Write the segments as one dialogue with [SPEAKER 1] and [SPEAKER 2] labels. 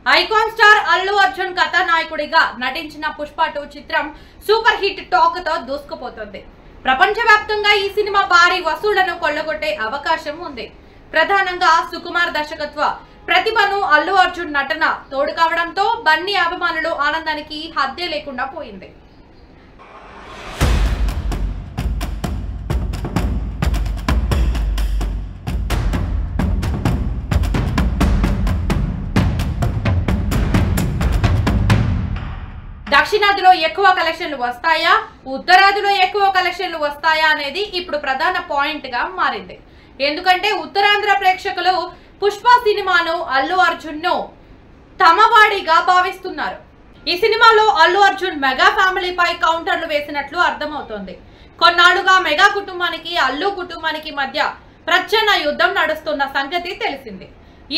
[SPEAKER 1] Icon star Allu Arjun కథానాయకుడిగా నటించిన పుష్ప 2 చిత్రం సూపర్ హిట్ టాక్ తో దూసుకుపోతుంది. ప్రపంచవ్యాప్తంగా ఈ సినిమా భారీ వసూళ్లను కొల్లగొట్టే అవకాశం ఉంది. ప్రధానంగా సుకుమార్ దర్శకత్వ ప్రతిభను అల్లు అర్జున్ నటన తోడు కావడంతో బన్నీ అభిమానులు ఆనందానికి హద్దే లేకుండా పోయింది. దక్షిణాదిలో ఎక్కువ కలెక్షన్లు వస్తాయా, ఉత్తరాదిలో ఎక్కువ కలెక్షన్లు వస్తాయా అనేది ఇప్పుడు ప్రధాన పాయింట్ గా మారింది. ఎందుకంటే ఉత్తరాంధ్ర ప్రేక్షకులు పుష్ప సినిమాను అల్లు అర్జున్ ను తమవాడిగా భావిస్తున్నారు. ఈ సినిమాలో అల్లు అర్జున్ మెగా ఫ్యామిలీపై కౌంటర్లు వేసినట్లు అర్థమవుతోంది. కొన్నాళ్లుగా మెగా కుటుంబానికి అల్లు కుటుంబానికి మధ్య ప్రచ్ఛన్న యుద్ధం నడుస్తున్న సంగతి తెలిసింది.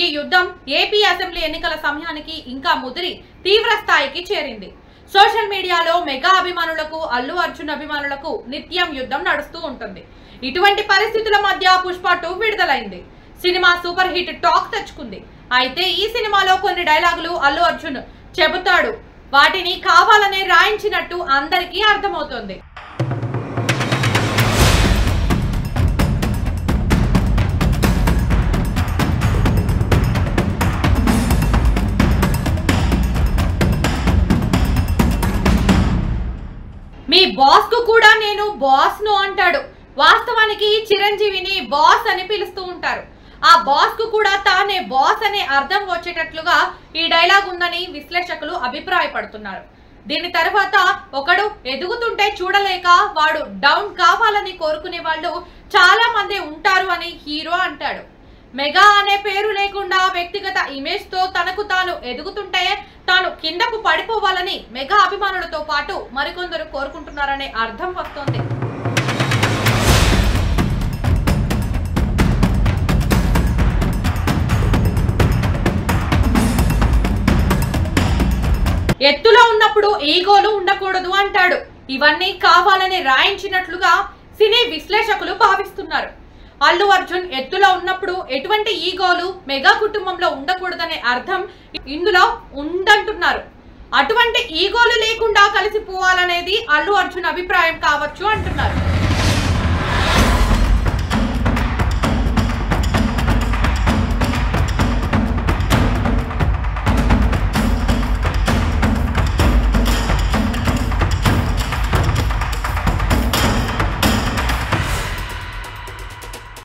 [SPEAKER 1] ఈ యుద్ధం ఏపీ అసెంబ్లీ ఎన్నికల సమయానికి ఇంకా ముదిరి తీవ్ర స్థాయికి చేరింది. సోషల్ మీడియాలో మెగా అభిమానులకు అల్లు అర్జున్ అభిమానులకు నిత్యం యుద్ధం నడుస్తూ ఉంటుంది. ఇటువంటి పరిస్థితుల మధ్య పుష్ప 2 విడుదలైంది. సినిమా సూపర్ హిట్ టాక్ తెచ్చుకుంది. అయితే ఈ సినిమాలో కొన్ని డైలాగులు అల్లు అర్జున్ చెబుతాడు. వాటిని కావాలనే రాయించినట్టు అందరికీ అర్థమవుతోంది. మీ బాస్ కు కూడా నేను బాస్ ను అంటాడు. వాస్తవానికి చిరంజీవిని బాస్ అని పిలుస్తూ ఉంటారు. ఆ బాస్ కు కూడా తానే బాస్ అనే అర్థం వచ్చేటట్లుగా ఈ డైలాగ్ ఉందని విశ్లేషకులు అభిప్రాయపడుతున్నారు. దీని తర్వాత ఒకడు ఎదుగుతుంటే చూడలేక వాడు డౌన్ కావాలని కోరుకునే వాళ్ళు చాలా మంది ఉంటారు అని హీరో అంటాడు. మెగా అనే పేరు లేకుండా వ్యక్తిగత ఇమేజ్ తో తనకు తాను ఎదుగుతుంటే తాను కిందకు పడిపోవాలని మెగా అభిమానులతో పాటు మరికొందరు కోరుకుంటున్నారనే అర్థం వస్తోంది. ఎత్తులో ఉన్నప్పుడు ఈగోలు ఉండకూడదు అంటాడు. ఇవన్నీ కావాలని రాయించినట్లుగా సినీ విశ్లేషకులు భావిస్తున్నారు. అల్లు అర్జున్ ఎత్తులో ఉన్నప్పుడు ఎటువంటి ఈగోలు మెగా కుటుంబంలో ఉండకూడదనే అర్థం ఇందులో ఉందంటున్నారు. అటువంటి ఈగోలు లేకుండా కలిసిపోవాలనేది అల్లు అర్జున్ అభిప్రాయం కావచ్చు అంటున్నారు.